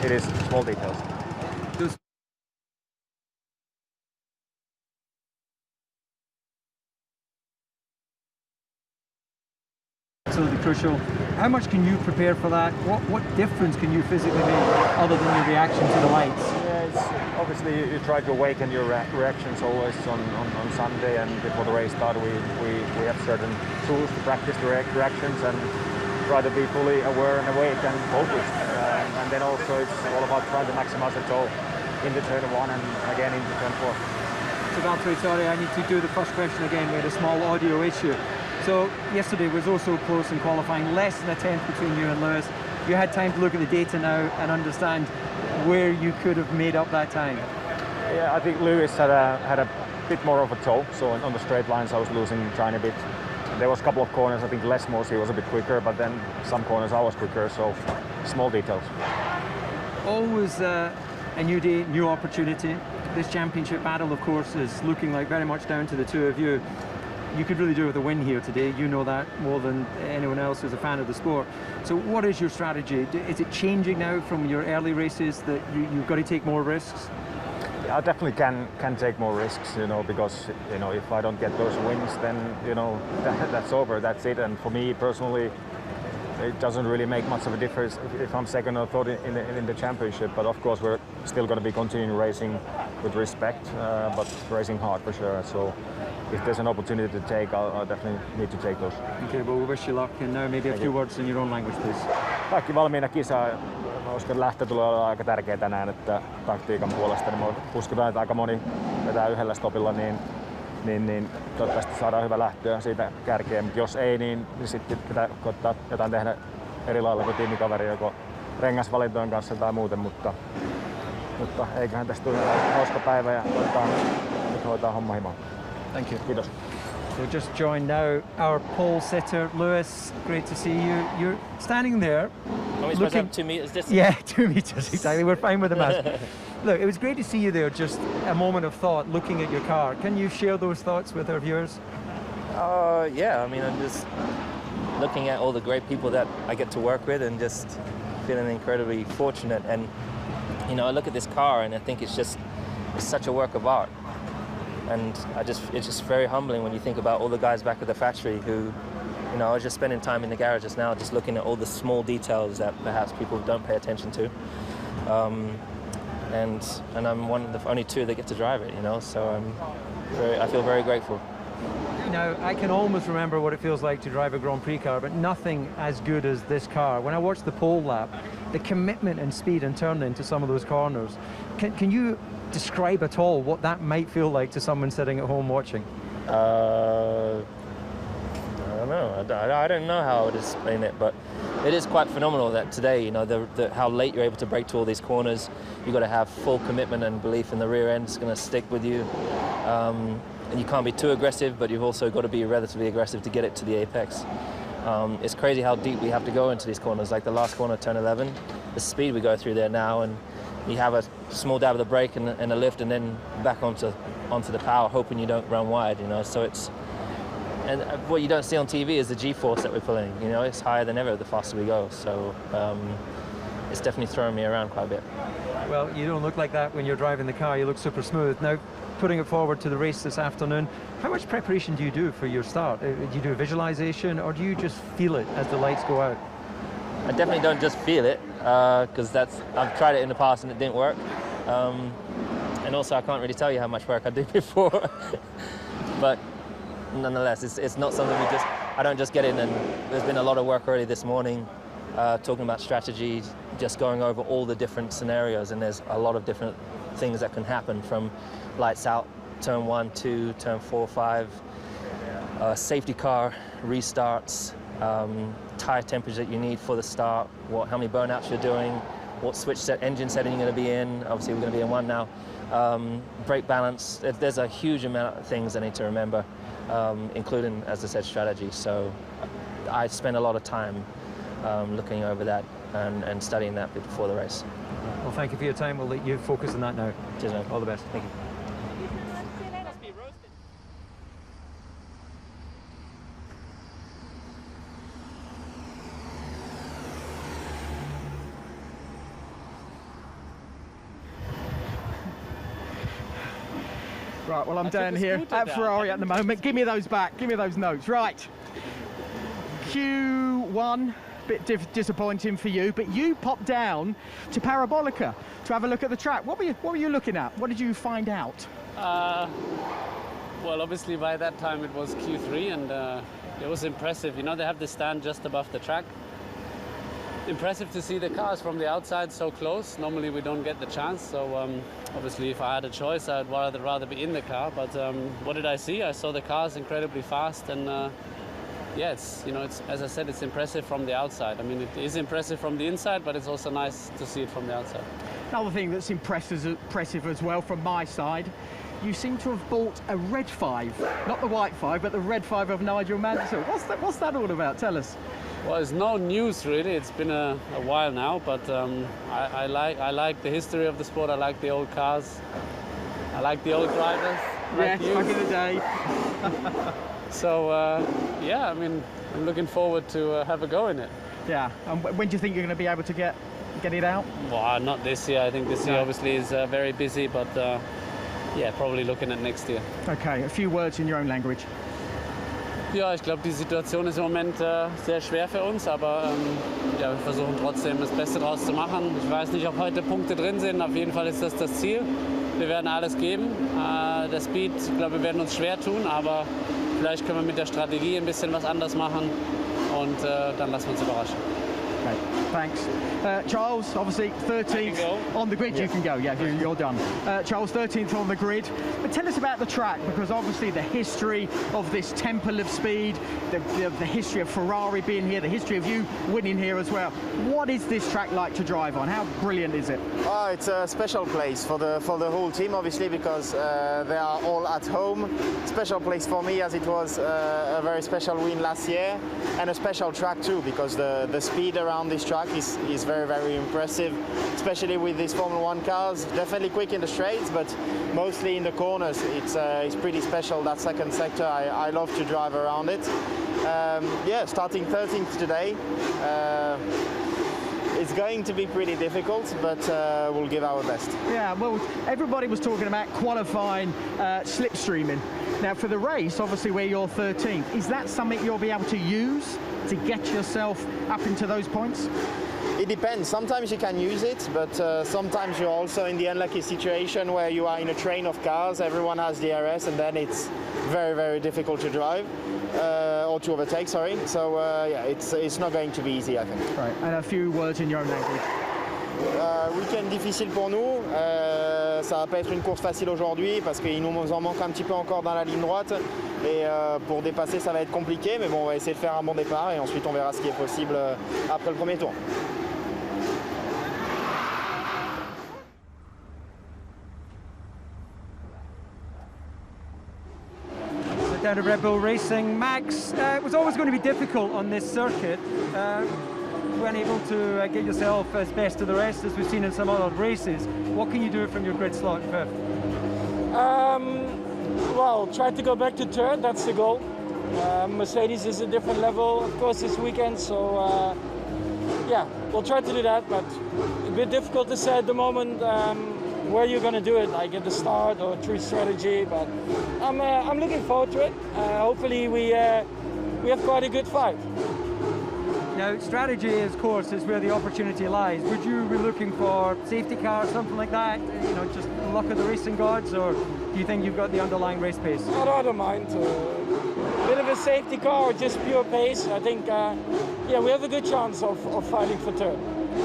it is small details. Absolutely crucial. How much can you prepare for that? What difference can you physically make other than your reaction to the lights? Yeah, it's obviously you try to awaken your reactions always on Sunday, and before the race start we have certain tools to practice the reactions and try to be fully aware and awake and focused. And then also it's all about trying to maximize the toll into turn 1 and again into turn 4. So Valtteri, sorry, I need to do the first question again. We had a small audio issue. So yesterday was also close in qualifying, less than a tenth between you and Lewis. You had time to look at the data now and understand where you could have made up that time. Yeah, I think Lewis had a bit more of a toe. So on the straight lines I was losing a tiny bit. There was a couple of corners, I think Les Morsey was a bit quicker, but then some corners I was quicker, so small details. Always a new day, new opportunity. This championship battle, of course, is looking like very much down to the two of you. You could really do with a win here today. You know that more than anyone else who's a fan of the sport. So what is your strategy? Is it changing now from your early races that you've got to take more risks? Yeah, I definitely can take more risks, because, if I don't get those wins, then, that's over, that's it. And for me personally, it doesn't really make much of a difference if I'm second or third in the championship. But of course, we're still going to be continuing racing with respect, but racing hard for sure. So if there's an opportunity to take, I'll definitely need to take those. Okay, well, we wish you luck. And now maybe a few words in your own language, please. Kaikki valmiina kisaan. Mä uskon, että lähtö tulee olla aika tärkeä tänään, että taktiikan puolesta. Niin uskotaan, että aika moni vetää yhdellä stopilla, niin toivottavasti saadaan hyvä lähtö siitä kärkeen. Mutta jos ei, niin sitten pitää koittaa jotain tehdä eri lailla kuin tiimikaveri, joko rengasvalintojen kanssa tai muuten. Mutta eiköhän tästä tule hauska päivä ja koitetaan nyt hoitaa homma himaan. Thank you. Kiitos. So just joined now our pole sitter, Lewis. Great to see you. You're standing there. Are we supposed to have 2 meters distance? Yeah, 2 meters, exactly. We're fine with the mask. Look, it was great to see you there, just a moment of thought looking at your car. Can you share those thoughts with our viewers? Yeah, I mean, I'm just looking at all the great people that I get to work with and just feeling incredibly fortunate. And, I look at this car and I think it's such a work of art. And it's just very humbling when you think about all the guys back at the factory who, I was just spending time in the garage just now, just looking at all the small details that perhaps people don't pay attention to. And I'm one of the only two that get to drive it, so I feel very grateful. Now, I can almost remember what it feels like to drive a Grand Prix car, but nothing as good as this car. When I watched the pole lap, the commitment and speed and turn into some of those corners, can you describe at all what that might feel like to someone sitting at home watching? I don't know. I don't know how I would explain it, but it is quite phenomenal that today, how late you're able to brake to all these corners. You've got to have full commitment and belief in the rear end. It's going to stick with you. And you can't be too aggressive, but you've also got to be relatively aggressive to get it to the apex. It's crazy how deep we have to go into these corners, like the last corner, turn 11. The speed we go through there now, and you have a small dab of the brake and a lift, and then back onto the power, hoping you don't run wide. So it's, and what you don't see on TV is the G-force that we're pulling. It's higher than ever the faster we go. So it's definitely throwing me around quite a bit. Well, you don't look like that when you're driving the car. You look super smooth. Now, putting it forward to the race this afternoon, how much preparation do you do for your start? Do you do a visualization, or do you just feel it as the lights go out? I definitely don't just feel it, because I've tried it in the past and it didn't work. And also I can't really tell you how much work I did before. But nonetheless, it's not something I don't just get in, and there's been a lot of work already this morning talking about strategy, just going over all the different scenarios, and there's a lot of different things that can happen, from lights out, turn 1, 2, turn 4, 5, safety car, restarts, tire temperature that you need for the start, how many burnouts you're doing, what engine setting you're going to be in. Obviously we're going to be in 1 now. Brake balance. There's a huge amount of things I need to remember, including, as I said, strategy. So I spend a lot of time looking over that and studying that before the race. Well, thank you for your time. We'll let you focus on that now. Cheers, man. All the best. Thank you. Right, well, I'm down here at Ferrari at the moment. Give me those back, give me those notes. Right, Q1, bit disappointing for you, but you popped down to Parabolica to have a look at the track. What were you looking at? What did you find out? Well, obviously by that time it was Q3, and it was impressive. You know, they have the stand just above the track. Impressive to see the cars from the outside so close. Normally we don't get the chance, so obviously if I had a choice I'd rather be in the car, but what did I see? I saw the cars incredibly fast, and yeah, it's as I said, it's impressive from the outside. I mean, it is impressive from the inside, but it's also nice to see it from the outside. Another thing that's impressive as well from my side, you seem to have bought a red 5, not the white 5, but the red 5 of Nigel Mansell. What's that all about? Tell us. Well, it's no news really. It's been a while now, but I like the history of the sport. I like the old cars. I like the old drivers. Yes, back in the day. So yeah, I mean, I'm looking forward to have a go in it. Yeah. And when do you think you're going to be able to get it out? Well, not this year. I think this year obviously is very busy, but yeah, probably looking at next year. Okay, a few words in your own language. Ja, ich glaube, die Situation ist im Moment sehr schwer für uns, aber ja, wir versuchen trotzdem das Beste draus zu machen. Ich weiß nicht, ob heute Punkte drin sind, auf jeden Fall ist das das Ziel. Wir werden alles geben. Der Speed, ich glaube, wir werden uns schwer tun, aber vielleicht können wir mit der Strategie ein bisschen was anders machen und dann lassen wir uns überraschen. Okay, thanks. Charles, obviously 13th on the grid. Yes. You can go, yeah, you're done. Charles, 13th on the grid. But tell us about the track, because obviously the history of this temple of speed, the history of Ferrari being here, the history of you winning here as well. What is this track like to drive on? How brilliant is it? Oh, it's a special place for the whole team, obviously, because they are all at home. Special place for me, as it was a very special win last year, and a special track too, because the speed around this track is very, very impressive, especially with these Formula 1 cars. Definitely quick in the straights, but mostly in the corners. It's pretty special, that second sector. I love to drive around it. Yeah, starting 13th today. It's going to be pretty difficult, but we'll give our best. Yeah, well, everybody was talking about qualifying slipstreaming. Now, for the race, obviously, where you're 13th, is that something you'll be able to use to get yourself up into those points? It depends. Sometimes you can use it, but sometimes you're also in the unlucky situation where you are in a train of cars, everyone has DRS, and then it's very, very difficult to drive, or to overtake, sorry. So yeah, it's not going to be easy, I think. Right, and a few words in your own language. Week-end difficile pour nous. Ça va pas être une course facile aujourd'hui parce qu'il nous en manque un petit peu encore dans la ligne droite. Et pour dépasser, ça va être compliqué. Mais bon, on va essayer de faire un bon départ et ensuite on verra ce qui est possible après le premier tour. Down to Red Bull Racing. Max, it was always going to be difficult on this circuit. You weren't able to get yourself as best of the rest as we've seen in some other races. What can you do from your grid slot 5th? Well, try to go back to 3rd, that's the goal. Mercedes is a different level, of course, this weekend, so yeah, we'll try to do that, but a bit difficult to say at the moment where you're going to do it, like at the start or through strategy, but I'm looking forward to it. Hopefully we have quite a good fight. Now, strategy, of course, is where the opportunity lies. Would you be looking for safety cars, something like that? You know, just luck of the racing gods, or do you think you've got the underlying race pace? I don't mind. A bit of a safety car or just pure pace. I think, yeah, we have a good chance of fighting for 3rd.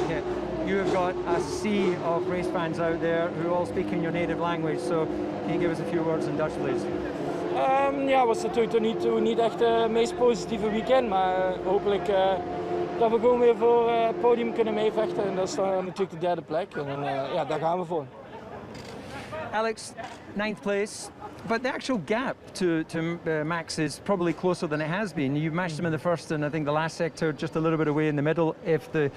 Okay. You have got a sea of race fans out there who all speak in your native language, so can you give us a few words in Dutch, please? Ja, was natuurlijk niet echt het meest positieve weekend, maar hopelijk dat we gewoon weer voor het podium kunnen meevechten. En dat is natuurlijk de 3e plek. En ja, daar gaan we voor. Alex, 9th place, but the actual gap to Max is probably closer than it has been. You matched him in the first and I think the last sector just a little bit away in the middle if the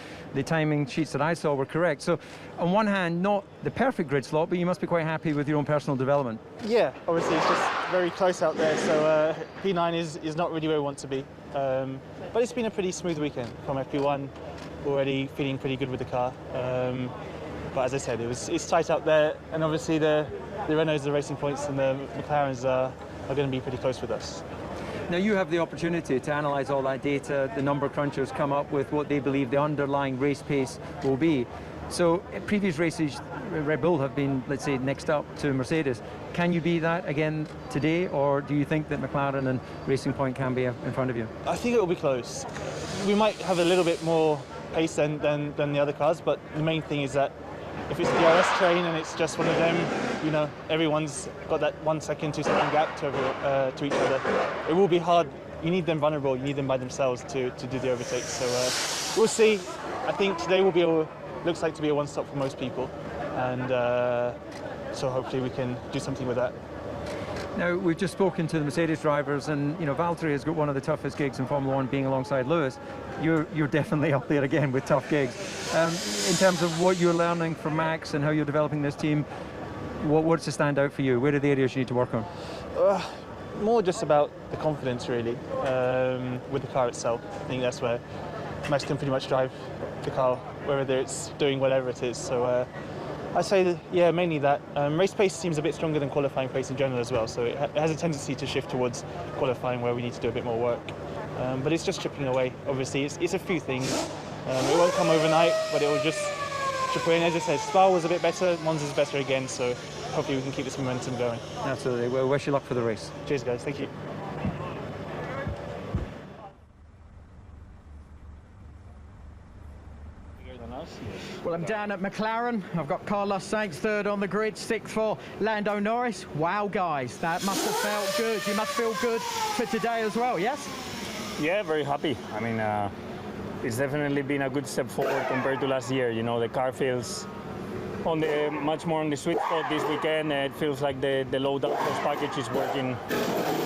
timing sheets that I saw were correct. So on one hand, not the perfect grid slot, but you must be quite happy with your own personal development. Yeah, obviously it's just very close out there, so P9 is not really where we want to be. But it's been a pretty smooth weekend from FP1, already feeling pretty good with the car. But as I said, it's tight out there, and obviously the Renaults are racing points, and the McLarens are going to be pretty close with us. Now you have the opportunity to analyse all that data. The number crunchers come up with what they believe the underlying race pace will be. So in previous races, Red Bull have been, let's say, next up to Mercedes. Can you be that again today, or do you think that McLaren and Racing Point can be in front of you? I think it will be close. We might have a little bit more pace than the other cars, but the main thing is that if it's the DRS train and it's just one of them, you know, everyone's got that 1 second, 2 second gap to each other. It will be hard. You need them vulnerable. You need them by themselves to do the overtakes. So we'll see. I think today will be looks like to be a one-stop for most people, and so hopefully we can do something with that. Now, we've just spoken to the Mercedes drivers, and you know, Valtteri has got one of the toughest gigs in Formula One, being alongside Lewis. You're definitely up there again with tough gigs. In terms of what you're learning from Max and how you're developing this team, what's to stand out for you? Where are the areas you need to work on? More just about the confidence, really, with the car itself. I think that's where Max can pretty much drive the car, whether it's doing whatever it is. So I say that, yeah, mainly that. Race pace seems a bit stronger than qualifying pace in general as well, so it has a tendency to shift towards qualifying, where we need to do a bit more work. But it's just chipping away. Obviously, it's a few things. It won't come overnight, but it will just chip away. And as I said, Spa was a bit better, Monza's better again, so hopefully we can keep this momentum going. Absolutely. Well, wish you luck for the race. Cheers, guys. Thank you. Well, I'm down at McLaren. I've got Carlos Sainz third on the grid, sixth for Lando Norris. Wow, guys, that must have felt good. You must feel good for today as well, yes? Yeah, very happy. I mean, it's definitely been a good step forward compared to last year. You know, the car feels much more on the sweet spot this weekend. It feels like the low downforce package is working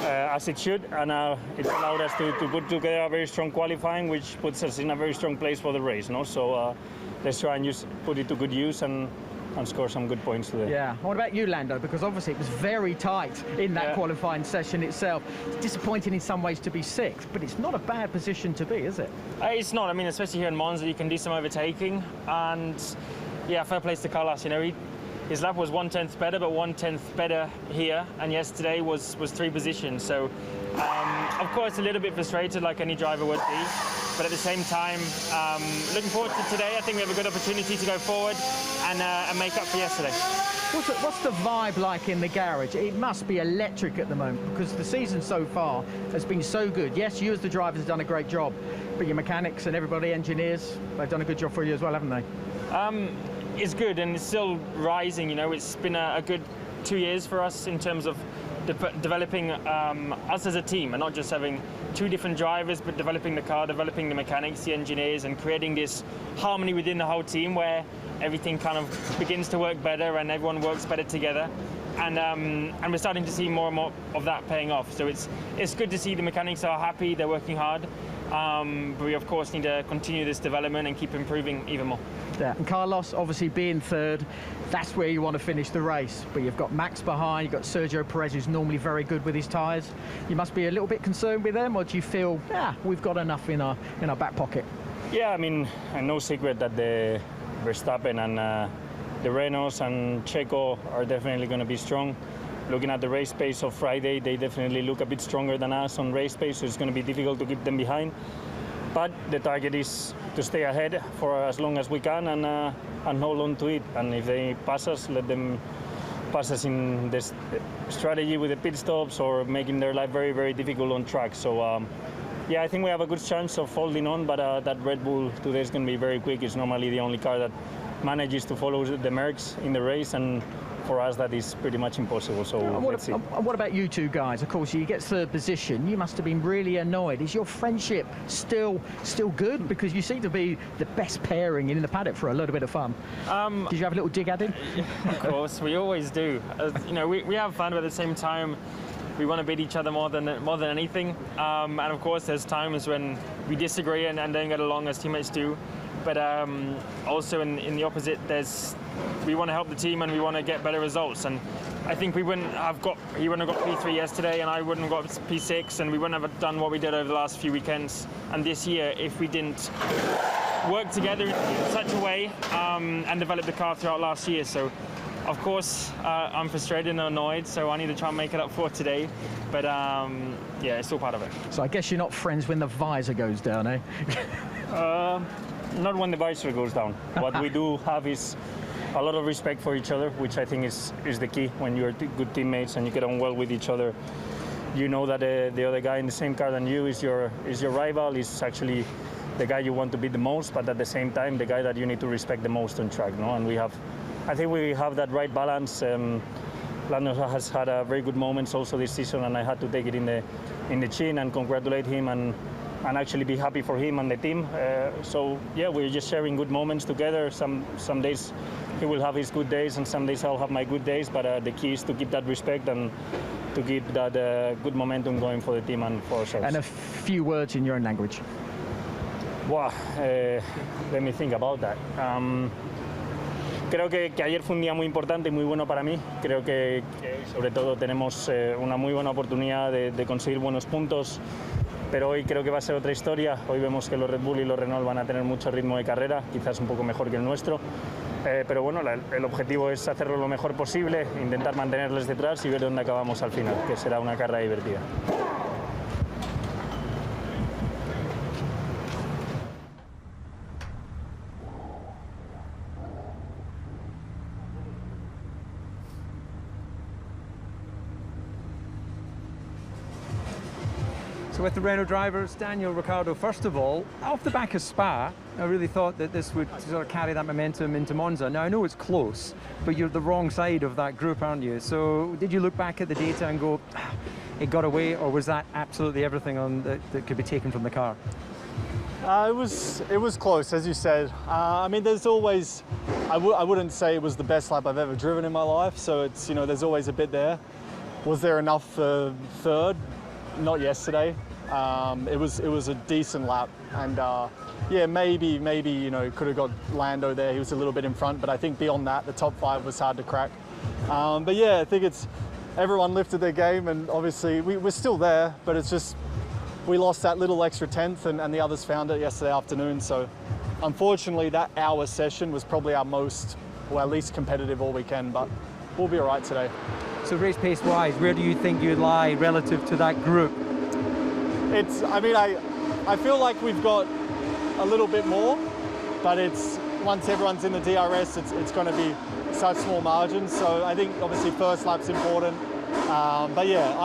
as it should, and it's allowed us to put together a very strong qualifying, which puts us in a very strong place for the race. No, so let's try and put it to good use and score some good points today. Yeah. What about you, Lando? Because obviously it was very tight in that qualifying session itself. It's disappointing in some ways to be sixth, but it's not a bad position to be, is it? It's not. I mean, especially here in Monza, you can do some overtaking, and yeah, fair play to Carlos. You know, his lap was 1/10 better, but 1/10 better here, and yesterday was 3 positions. So, of course, a little bit frustrated, like any driver would be. But at the same time, looking forward to today. I think we have a good opportunity to go forward and make up for yesterday. What's the vibe like in the garage? It must be electric at the moment, because the season so far has been so good. Yes, you as the drivers have done a great job, but your mechanics and everybody, engineers, they've done a good job for you as well, haven't they? It's good, and it's still rising. You know, it's been a good 2 years for us in terms of developing us as a team, and not just having 2 different drivers, but developing the car, developing the mechanics, the engineers, and creating this harmony within the whole team where everything kind of begins to work better and everyone works better together. And we're starting to see more and more of that paying off. So it's good to see the mechanics are happy, they're working hard. But we of course need to continue this development and keep improving even more. Yeah, and Carlos obviously being third, that's where you want to finish the race. But you've got Max behind, you've got Sergio Perez, who's normally very good with his tyres. You must be a little bit concerned with them, or do you feel, we've got enough in our back pocket? Yeah, I mean, no secret that the Verstappen and the Renaults and Checo are definitely going to be strong. Looking at the race pace of Friday, they definitely look a bit stronger than us on race pace, so it's going to be difficult to keep them behind. But the target is to stay ahead for as long as we can and hold on to it. And if they pass us, let them pass us in this strategy with the pit stops or making their life very, very difficult on track. So, yeah, I think we have a good chance of holding on, but that Red Bull today is going to be very quick. It's normally the only car that manages to follow the Mercs in the race, and for us that is pretty much impossible, so let's see. What about you two guys? Of course, you get third position. You must have been really annoyed. Is your friendship still good? Because you seem to be the best pairing in the paddock for a little bit of fun. Did you have a little dig at him? Of course, we always do. You know, we have fun, but at the same time, we want to beat each other more than anything. And of course, there's times when we disagree and don't get along as teammates do. But also in the opposite, we want to help the team and we want to get better results. And I think he wouldn't have got P3 yesterday, and I wouldn't have got P6, and we wouldn't have done what we did over the last few weekends and this year if we didn't worked together in such a way and developed the car throughout last year. So, of course, I'm frustrated and annoyed, so I need to try and make it up for today. But yeah, it's all part of it. So I guess you're not friends when the visor goes down, eh? Not when the visor goes down. What we do have is a lot of respect for each other, which I think is the key. When you're good teammates and you get on well with each other, you know that the other guy in the same car than you is your rival, is actually the guy you want to beat the most, but at the same time the guy that you need to respect the most on track. No? And I think we have that right balance. Lando has had very good moments also this season, and I had to take it in the chin and congratulate him and actually be happy for him and the team. So yeah, we're just sharing good moments together. Some days he will have his good days and some days I'll have my good days, but the key is to keep that respect and to keep that good momentum going for the team and for ourselves. And a few words in your own language. Wow, let me think about that. Creo que ayer fue un día muy importante y muy bueno para mí. Creo que sobre todo tenemos una muy buena oportunidad de conseguir buenos puntos, pero hoy creo que va a ser otra historia. Hoy vemos que los Red Bull y los Renault van a tener mucho ritmo de carrera, quizás un poco mejor que el nuestro. Pero bueno, el objetivo es hacerlo lo mejor posible, intentar mantenerles detrás y ver dónde acabamos al final, que será una carrera divertida. So with the Renault drivers, Daniel Ricciardo, first of all, off the back of Spa, I really thought that this would sort of carry that momentum into Monza. Now I know it's close, but you're the wrong side of that group, aren't you? So did you look back at the data and go, it got away, or was that absolutely everything that could be taken from the car? It was close, as you said. I mean, there's always, I wouldn't say it was the best lap I've ever driven in my life, so it's, you know, there's always a bit there. Was there enough for third? Not yesterday. It was a decent lap, and yeah, maybe you know, could have got Lando there. He was a little bit in front, but I think beyond that, the top 5 was hard to crack. But yeah, I think it's everyone lifted their game, and obviously we're still there, but it's just we lost that little extra tenth, and the others found it yesterday afternoon. So unfortunately, that hour session was probably our most, or at least competitive all weekend, but we'll be all right today. So race pace wise, where do you think you'd lie relative to that group? I mean, I feel like we've got a little bit more, but it's once everyone's in the DRS, it's going to be such small margins. So I think obviously first lap's important, but yeah,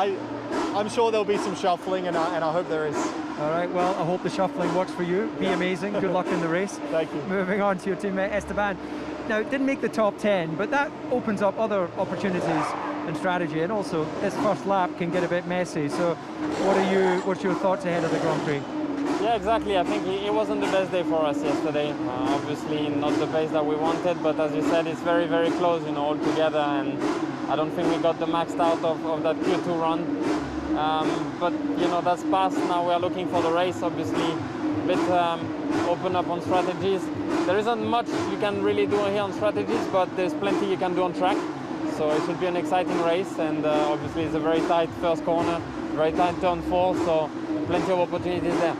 I'm sure there'll be some shuffling, and I hope there is. All right, well, I hope the shuffling works for you. Be amazing. Good luck in the race. Thank you. Moving on to your teammate Esteban. Now, it didn't make the top 10, but that opens up other opportunities and strategy, and also this first lap can get a bit messy. So what's your thoughts ahead of the Grand Prix? Yeah, exactly. I think it wasn't the best day for us yesterday. Obviously not the pace that we wanted, but as you said, it's very, very close, you know, all together, and I don't think we got the maxed out of that Q2 run. But you know, that's past. Now we are looking for the race, obviously a bit open up on strategies. There isn't much you can really do here on strategies, but there's plenty you can do on track. So it should be an exciting race, and obviously it's a very tight first corner, very tight turn 4, so plenty of opportunities there.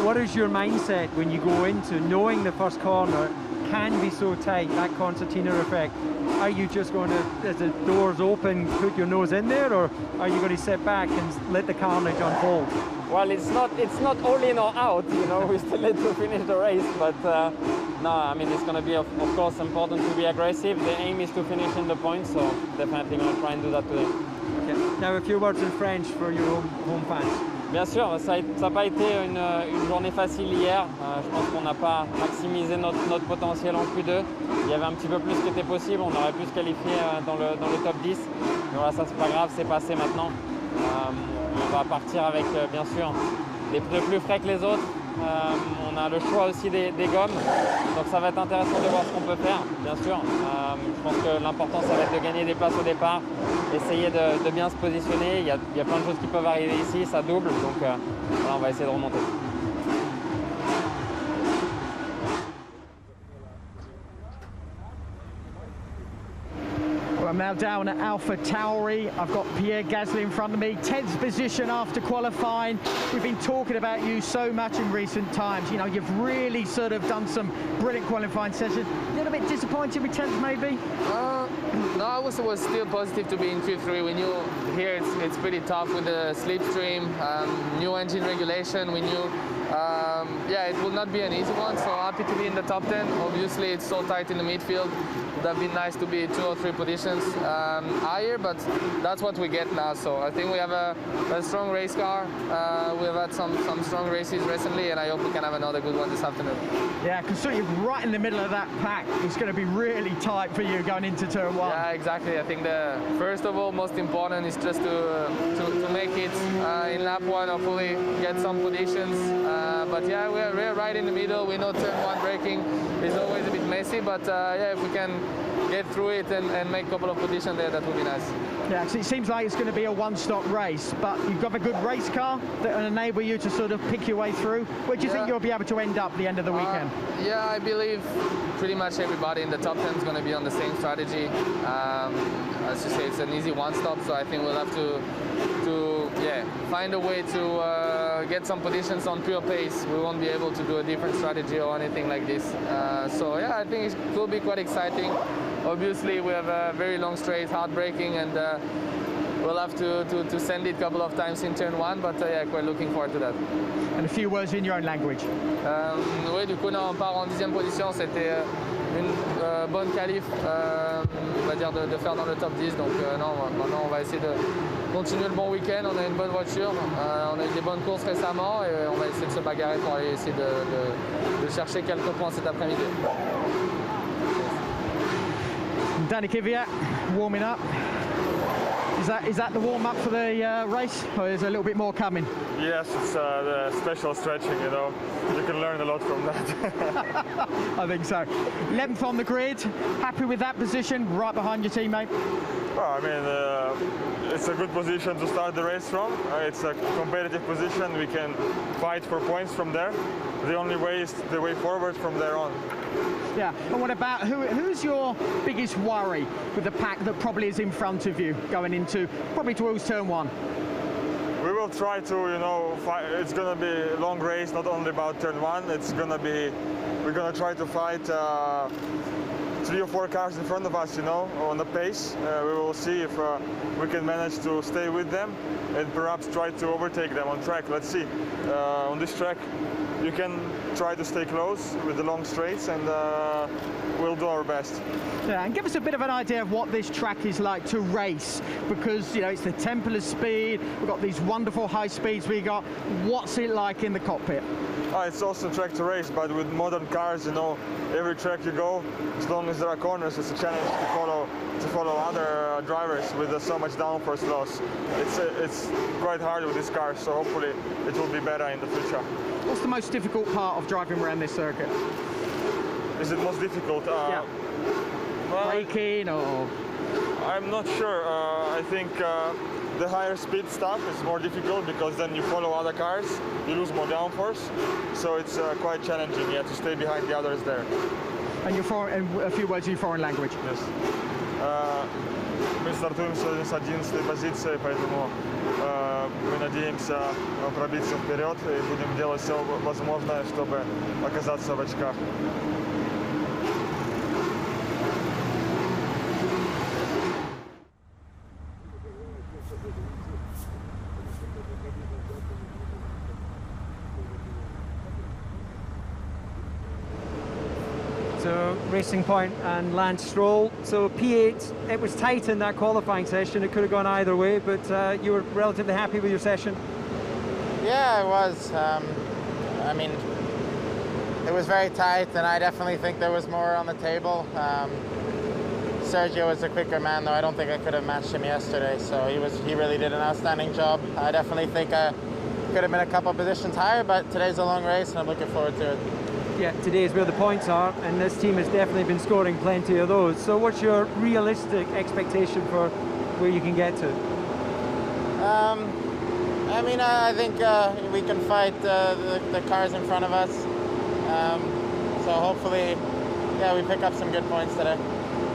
What is your mindset when you go into knowing the first corner can be so tight, that concertina effect? Are you just going to, as the doors open, put your nose in there, or are you going to sit back and let the carnage unfold? Well, it's not all in or out, you know, we still need to finish the race, but no, I mean, it's going to be, of course, important to be aggressive. The aim is to finish in the points, so definitely going to try and do that today. Okay. Now, a few words in French for your home fans. Bien sûr, ça n'a pas été une journée facile hier. Je pense qu'on n'a pas maximisé notre potentiel en Q2. Il y avait un petit peu plus qui était possible, on aurait pu se qualifier dans le top 10. Mais voilà, ça c'est pas grave, c'est passé maintenant. On va partir avec, bien sûr, des pneus plus frais que les autres. On a le choix aussi des gommes, donc ça va être intéressant de voir ce qu'on peut faire, bien sûr. Je pense que l'important, ça va être de gagner des places au départ, essayer de bien se positionner. Il y a plein de choses qui peuvent arriver ici, ça double, donc voilà, on va essayer de remonter. Well, I'm now down at Alpha Tauri. I've got Pierre Gasly in front of me, 10th position after qualifying. We've been talking about you so much in recent times. You know, you've really sort of done some brilliant qualifying sessions. A little bit disappointed with 10th maybe? No, I was still positive to be in Q3. We knew here it's pretty tough with the slipstream, new engine regulation. We knew, yeah, it will not be an easy one. So happy to be in the top 10. Obviously, it's so tight in the midfield. It would have been nice to be 2 or 3 positions higher, but that's what we get now. So I think we have a strong race car. We've had some strong races recently, and I hope we can have another good one this afternoon. Yeah, because you're right in the middle of that pack. It's going to be really tight for you going into turn 1. Yeah, exactly. I think the first of all, most important is just to make it in lap 1, hopefully get some positions. But yeah, we're right in the middle. We know turn 1 braking is always a bit messy, but yeah, if we can get through it and make a couple of positions there, that would be nice. Yeah, so it seems like it's going to be a one-stop race, but you've got a good race car that will enable you to sort of pick your way through. Where do you think you'll be able to end up at the end of the weekend? Yeah, I believe pretty much everybody in the top 10 is going to be on the same strategy. As you say, it's an easy one-stop, so I think we'll have to find a way to get some positions on pure pace. We won't be able to do a different strategy or anything like this. So yeah, I think it will be quite exciting. Obviously, we have a very long straight, hard braking, and we'll have to send it a couple of times in turn 1, but yeah, quite looking forward to that. And a few words in your own language. Oui, du coup, on part en 10e position. C'était une bonne qualif, on va dire, de faire dans le top 10. Donc non, maintenant, on va essayer de continuer le bon week-end. On a une bonne voiture, on a eu des bonnes courses récemment, et on va essayer de se bagarrer pour aller essayer de chercher quelques points cet après-midi. Danny Kvyat warming up. Is that the warm-up for the race, or is there a little bit more coming? Yes, it's the special stretching, you know. You can learn a lot from that. I think so. 11th on the grid, happy with that position, right behind your teammate? Well, I mean, it's a good position to start the race from. It's a competitive position. We can fight for points from there. The only way is the way forward from there on. Yeah, and what about, who's your biggest worry with the pack that probably is in front of you going into, probably towards turn 1? We will try to, you know, it's going to be a long race, not only about turn 1. It's going to be, we're going to try to fight 3 or 4 cars in front of us, you know, on the pace. We will see if we can manage to stay with them and perhaps try to overtake them on track. Let's see. On this track, you can try to stay close with the long straights, and we'll do our best. Yeah, and give us a bit of an idea of what this track is like to race, because, you know, it's the temple of speed, we've got these wonderful high speeds we got. What's it like in the cockpit? It's also a track to race, but with modern cars, you know, every track you go, as long as there are corners, it's a challenge to follow other drivers with so much downforce loss. It's quite hard with this car, so hopefully it will be better in the future. What's the most difficult part of driving around this circuit? Is it most difficult? Yeah. Braking or? I'm not sure. I think the higher speed stuff is more difficult because then you follow other cars, you lose more downforce. So it's quite challenging, yeah, to stay behind the others there. And a few words in your foreign language. Yes. Мы стартуем сегодня с 11-й позиции, поэтому мы надеемся пробиться вперед и будем делать все возможное, чтобы оказаться в очках. So Racing Point and Lance Stroll. So P8, it was tight in that qualifying session. It could have gone either way, but you were relatively happy with your session? Yeah, I was. I mean, it was very tight, and I definitely think there was more on the table. Sergio was a quicker man, though. I don't think I could have matched him yesterday, so he really did an outstanding job. I definitely think I could have been a couple positions higher, but today's a long race, and I'm looking forward to it. Yeah, today is where the points are, and this team has definitely been scoring plenty of those. So what's your realistic expectation for where you can get to? I mean, I think we can fight the cars in front of us. So hopefully, yeah, we pick up some good points today.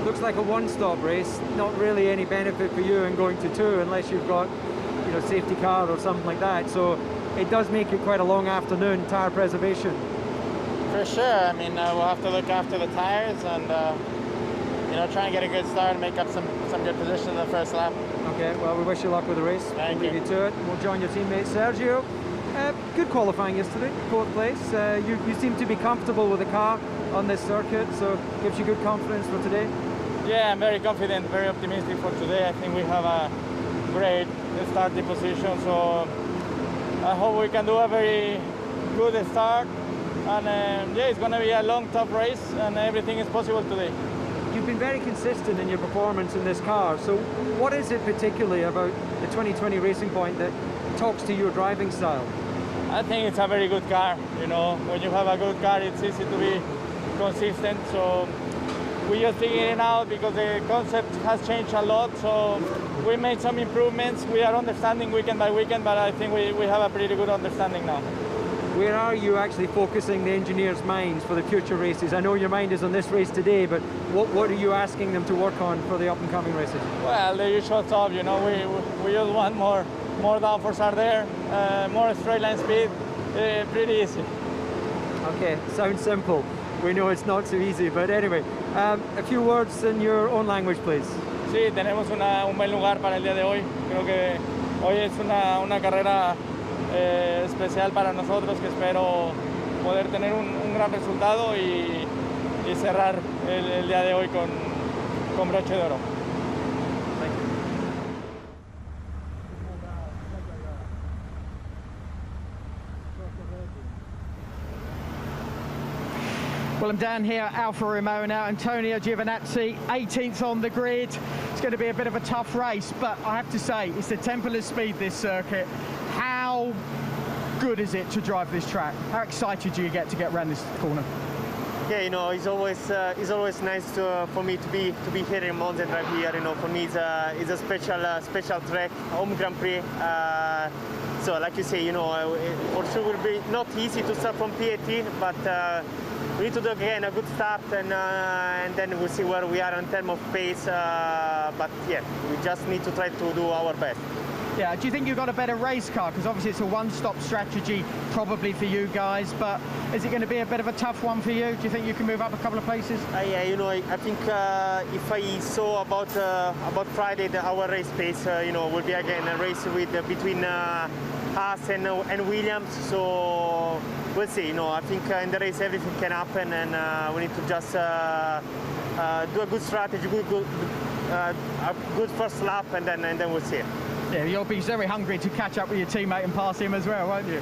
looks like a one-stop race. Not really any benefit for you in going to two unless you've got, you know, safety car or something like that. So it does make it quite a long afternoon, tyre preservation. For sure. I mean, we'll have to look after the tires and you know, try and get a good start and make up some good position in the first lap. Okay, well, we wish you luck with the race. Thank we'll you. leave you to it. We'll join your teammate Sergio. Good qualifying yesterday, 4th place. You seem to be comfortable with the car on this circuit, so gives you good confidence for today. Yeah, I'm very confident, very optimistic for today. I think we have a great starting position, so I hope we can do a very good start. And yeah, it's going to be a long, tough race, and everything is possible today. You've been very consistent in your performance in this car, so what is it particularly about the 2020 Racing Point that talks to your driving style? I think it's a very good car. You know, when you have a good car, it's easy to be consistent. So we're just figuring it out because the concept has changed a lot. So we made some improvements. We are understanding weekend by weekend, but I think we have a pretty good understanding now. Where are you actually focusing the engineers' minds for the future races? I know your mind is on this race today, but what are you asking them to work on for the up-and-coming races? Well, the usual stuff, you know, we just want more downforce are there, more straight line speed, pretty easy. Okay, sounds simple. We know it's not so easy, but anyway, a few words in your own language, please. Sí, tenemos un buen lugar para el día de hoy. Creo que hoy es una carrera especial para nosotros, que espero poder tener un gran resultado y cerrar el día de hoy con broche de oro. Well, I'm down here at Alfa Romeo now. Antonio Giovinazzi, 18th on the grid. It's going to be a bit of a tough race, but I have to say, it's the temple of speed, this circuit. How good is it to drive this track? How excited do you get around this corner? Yeah, you know, it's always nice for me to be here in Monza and drive here. You know, for me it's a special track, home Grand Prix. So, like you say, you know, for sure will be not easy to start from P18, but we need to do again a good start, and then we'll see where we are in terms of pace. But yeah, we just need to try to do our best. Yeah, do you think you've got a better race car? Because obviously it's a one-stop strategy probably for you guys, but is it going to be a bit of a tough one for you? Do you think you can move up a couple of places? Yeah, you know, I think if I saw about Friday our race pace, you know, will be again a race with between us and Williams. So we'll see. You know, I think in the race everything can happen, and we need to just do a good strategy, a good first lap, and then we'll see. Yeah, you'll be very hungry to catch up with your teammate and pass him as well, won't you?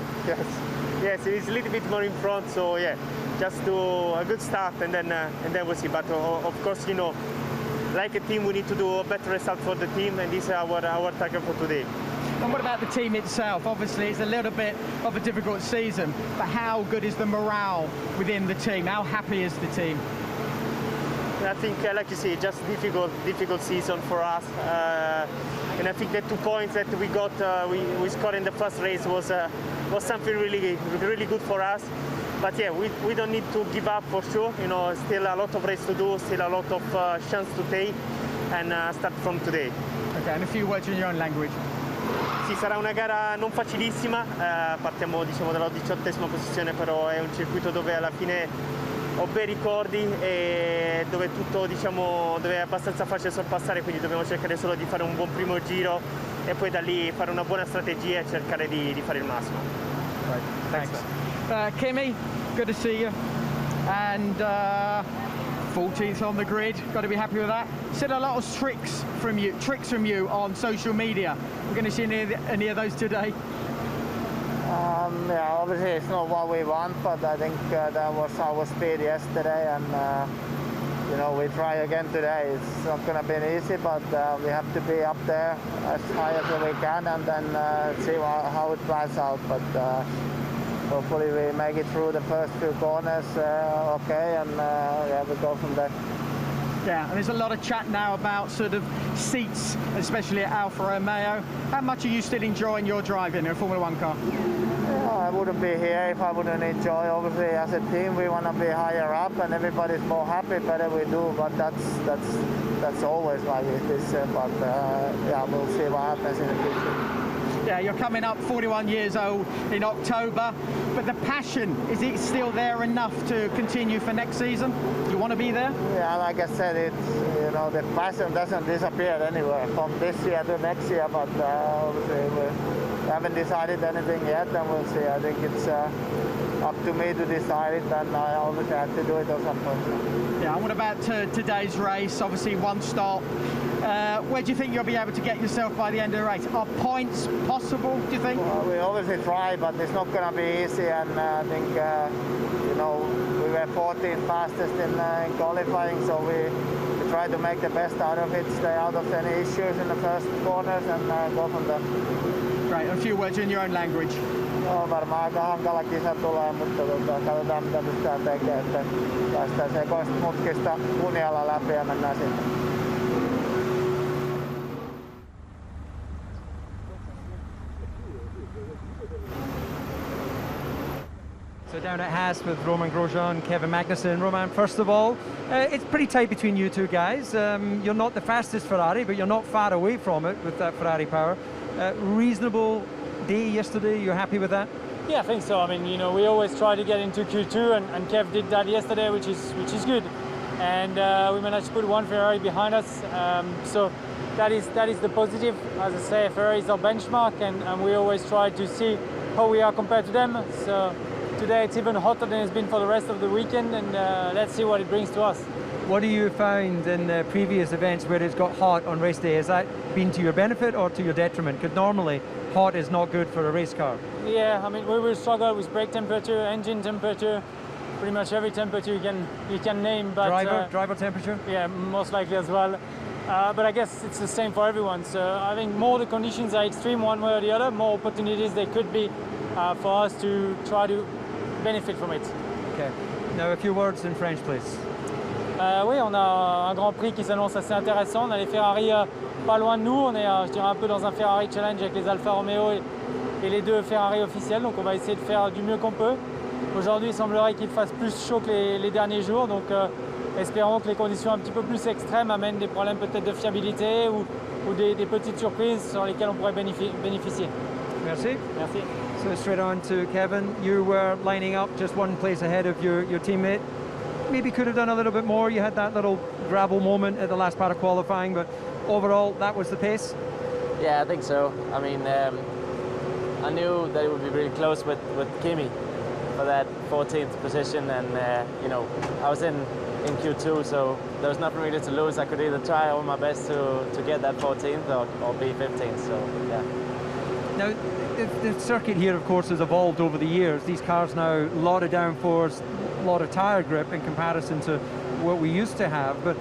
Yes, it's a little bit more in front, so yeah, just do a good start and then we'll see. But of course, you know, like a team, we need to do a better result for the team, and this is our target for today. And what about the team itself? Obviously, it's a little bit of a difficult season, but how good is the morale within the team? How happy is the team? I think, like you say, just difficult season for us. And I think the 2 points that we got, we scored in the first race was something really good for us. But yeah, we don't need to give up for sure. You know, still a lot of race to do, still a lot of chance to take, and start from today. Okay, and a few words in your own language. Sì, sarà una gara non facilissima. Partiamo, diciamo, dalla 18ª posizione, però è un circuito dove alla fine ho bei ricordi e dove tutto, diciamo, dove è abbastanza facile sorpassare, quindi dobbiamo cercare solo di fare un buon primo giro e poi da lì fare una buona strategia e cercare di fare il massimo. Right, thanks. Kimi, good to see you. And 14th on the grid, got to be happy with that. Seen a lot of tricks from you on social media. We're going to see any of those today? Yeah, obviously it's not what we want, but I think that was our speed yesterday, and you know, we try again today. It's not going to be easy, but we have to be up there as high as we can, and then see how it plays out. But hopefully we make it through the first few corners okay, and yeah, we go from there. Yeah, and there's a lot of chat now about sort of seats, especially at Alfa Romeo. How much are you still enjoying your driving in a Formula One car? Yeah, I wouldn't be here if I wouldn't enjoy. Obviously, as a team, we want to be higher up, and everybody's more happy, better we do. But that's always like it is. But yeah, we'll see what happens in the future. Yeah, you're coming up 41 years old in October, but the passion, is it still there enough to continue for next season? You want to be there? Yeah, like I said, the passion doesn't disappear anywhere from this year to next year, but obviously we haven't decided anything yet, and we'll see. I think it's up to me to decide it, and I obviously have to do it at some point. Yeah, and what about today's race? Obviously one stop. Where do you think you'll be able to get yourself by the end of the race? Are points possible, do you think? Well, we obviously try, but it's not going to be easy, and I think, we were 14th fastest in qualifying, so we try to make the best out of it, stay out of any issues in the first corners, and go from there. Great, a few words in your own language. No, varmaan aika hankala kisa tulee, mutta katsotaan mitä pystytään tekemään, että päästään sekoista mutkista kunnialla läpi ja mennään sinne. So down at Haas with Roman Grosjean, Kevin Magnussen. Roman, first of all, it's pretty tight between you two guys. You're not the fastest Ferrari, but you're not far away from it with that Ferrari power. Reasonable day yesterday, you're happy with that? Yeah, I think so. I mean, we always try to get into Q2, and Kev did that yesterday, which is good. And we managed to put one Ferrari behind us. So that is the positive. As I say, Ferrari is our benchmark, and we always try to see how we are compared to them. So today it's even hotter than it's been for the rest of the weekend, and let's see what it brings to us. What do you found in the previous events where it's got hot on race day? Has that been to your benefit or to your detriment? Because normally hot is not good for a race car. Yeah, I mean, we will struggle with brake temperature, engine temperature, pretty much every temperature you can name. But driver temperature? Yeah, most likely as well. But I guess it's the same for everyone. So I think more the conditions are extreme one way or the other, more opportunities there could be for us to try to benefit from it. Okay. Now a few words in French, please. Oui, on a un Grand Prix qui s'annonce assez intéressant. On a les Ferrari pas loin de nous. On est, je dirais, un peu dans un Ferrari Challenge avec les Alfa Romeo et les deux Ferrari officiels. Donc on va essayer de faire du mieux qu'on peut. Aujourd'hui, il semblerait qu'il fasse plus chaud que les derniers jours. Donc espérons que les conditions un petit peu plus extrêmes amènent des problèmes peut-être de fiabilité ou des petites surprises sur lesquelles on pourrait bénéficier. Merci. Merci. So straight on to Kevin. You were lining up just one place ahead of your teammate. Maybe could have done a little bit more. You had that little gravel moment at the last part of qualifying, but overall that was the pace? Yeah, I think so. I mean, I knew that it would be really close with Kimi for that 14th position, and I was in Q2, so there was nothing really to lose. I could either try all my best to get that 14th or be 15th, so yeah. Now, the circuit here, of course, has evolved over the years. These cars now, a lot of downforce, a lot of tyre grip in comparison to what we used to have. But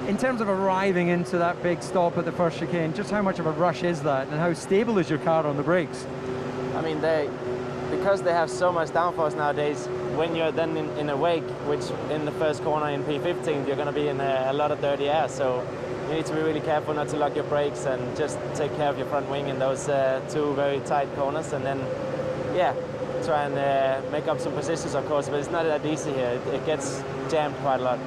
in terms of arriving into that big stop at the first chicane, just how much of a rush is that, and how stable is your car on the brakes? I mean, because they have so much downforce nowadays, when you're then in a wake, which in the first corner in P15, you're going to be in a lot of dirty air. So you need to be really careful not to lock your brakes and just take care of your front wing in those two very tight corners, and then, yeah, try and make up some positions, of course, but it's not that easy here. It gets jammed quite a lot.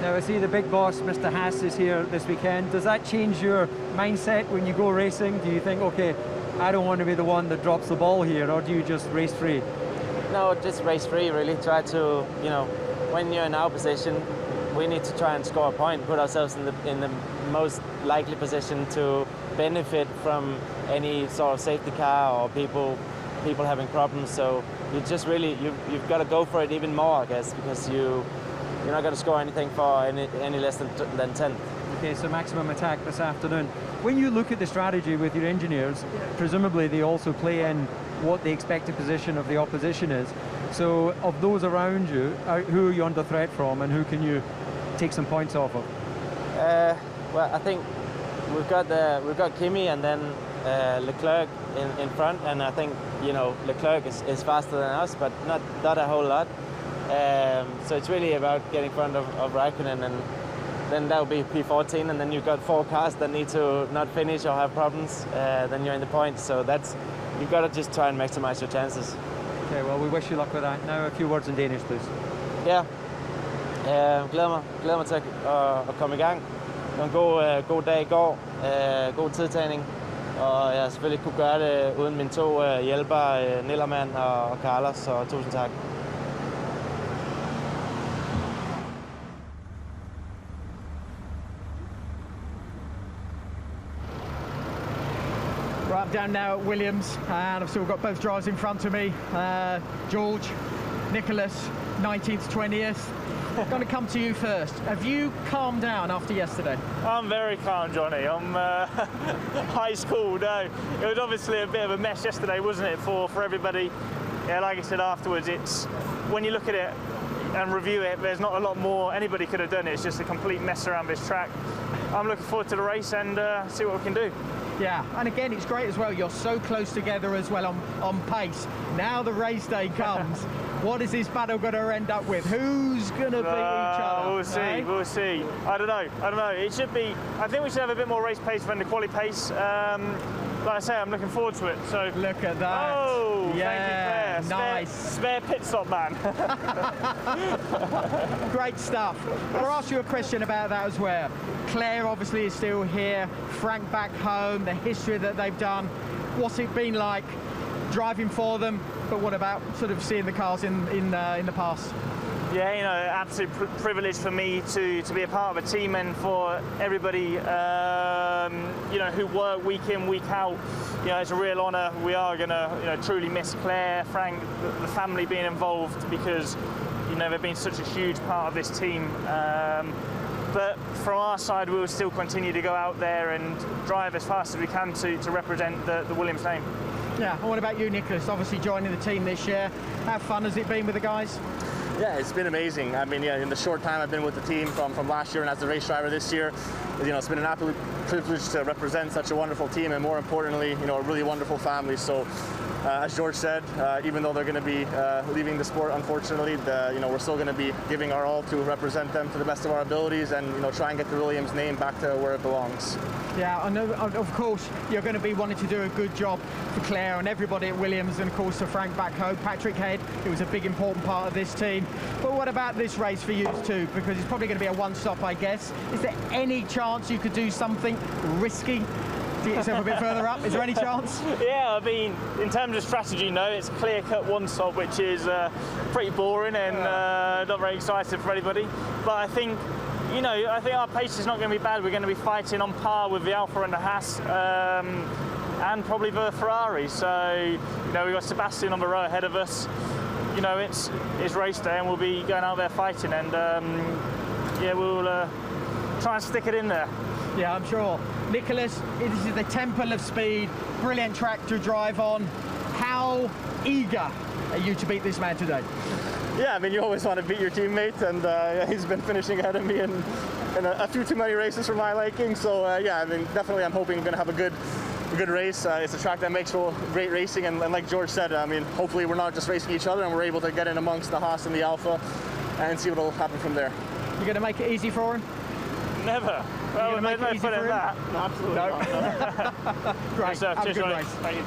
Now, I see the big boss, Mr. Haas, is here this weekend. Does that change your mindset when you go racing? Do you think, okay, I don't want to be the one that drops the ball here, or do you just race free? No, just race free, really. Try to, when you're in our position, we need to try and score a point, put ourselves in the most likely position to benefit from any sort of safety car or people having problems. So you just really, you've got to go for it even more, I guess, because you're not going to score anything for any less than 10th. Okay, so maximum attack this afternoon. When you look at the strategy with your engineers, presumably they also play in what the expected position of the opposition is. So of those around you, who are you under threat from, and who can you take some points off of? Well, I think we've got Kimi and then Leclerc in front, and I think Leclerc is faster than us, but not a whole lot. So it's really about getting in front of Raikkonen, and then that will be P14, and then you've got 4 cars that need to not finish or have problems. Then you're in the points, so you've got to just try and maximize your chances. Okay, well, we wish you luck with that. Now a few words in Danish, please. Ja, glæder mig til at komme i gang. Det var en god dag i går, god tidtagning, og jeg har selvfølgelig ikke kunne gøre det uden mine to hjælpere, Nillermand og Carlos, så tusind tak. Right, I'm down now at Williams, and I've still got both drivers in front of me. George, Nicholas, 19th, 20th. I'm going to come to you first. Have you calmed down after yesterday? I'm very calm, Johnny. I'm high school. No, it was obviously a bit of a mess yesterday, wasn't it, for everybody? Yeah, like I said afterwards, it's when you look at it and review it, there's not a lot more anybody could have done. It's just a complete mess around this track. I'm looking forward to the race and see what we can do. Yeah, and again, it's great as well. You're so close together as well on pace. Now the race day comes. What is this battle going to end up with? Who's going to beat each other? We'll see, eh? we'll see. I don't know. It should be, I think we should have a bit more race pace than the quali pace. Like I say, I'm looking forward to it. So look at that. Oh, yeah, thank you, Claire. nice. Spare pit stop, man. Great stuff. I'll ask you a question about that as well. Claire obviously is still here. Frank back home. The history that they've done. What's it been like driving for them? But what about sort of seeing the cars in the past? Yeah, you know, absolute privilege for me to be a part of a team, and for everybody, you know, who work week in, week out. You know, it's a real honour. We are going to, you know, truly miss Claire, Frank, the family being involved, because, you know, they've been such a huge part of this team. But from our side, we will still continue to go out there and drive as fast as we can to represent the Williams name. Yeah, and what about you, Nicholas? Obviously joining the team this year. How fun has it been with the guys? Yeah, it's been amazing. I mean, yeah, in the short time I've been with the team from last year and as the race driver this year, you know, it's been an absolute privilege to represent such a wonderful team, and more importantly, you know, a really wonderful family. So, as George said, even though they're going to be leaving the sport, unfortunately, you know, we're still going to be giving our all to represent them to the best of our abilities, and, you know, try and get the Williams name back to where it belongs. Yeah, I know, of course, you're going to be wanting to do a good job for Claire and everybody at Williams, and of course for Frank back home, Patrick Head, who was a big important part of this team. But what about this race for you too? Because it's probably going to be a one-stop, I guess. Is there any chance you could do something risky to get yourself a bit further up? Is there any chance? Yeah, I mean, in terms of strategy, no, it's a clear-cut one-stop, which is pretty boring and not very exciting for anybody. But I think, you know, I think our pace is not going to be bad. We're going to be fighting on par with the Alfa and the Haas, and probably the Ferrari. So, you know, we've got Sebastian on the row ahead of us. You know, it's race day, and we'll be going out there fighting, and yeah, we'll try and stick it in there. Yeah, I'm sure. Nicholas, this is the temple of speed, brilliant track to drive on. How eager are you to beat this man today? Yeah, I mean, you always want to beat your teammate, and he's been finishing ahead of me in a few too many races for my liking. So yeah, I mean, definitely I'm hoping I'm going to have a good race. It's a track that makes for great racing, and like George said, I mean, hopefully we're not just racing each other, and we're able to get in amongst the Haas and the Alfa and see what will happen from there. You're going to make it easy for him? Never. Well, make it easy for him? No, absolutely not. Great. Yes, sir. Have a Cheers, good Ronnie. race. Thank you.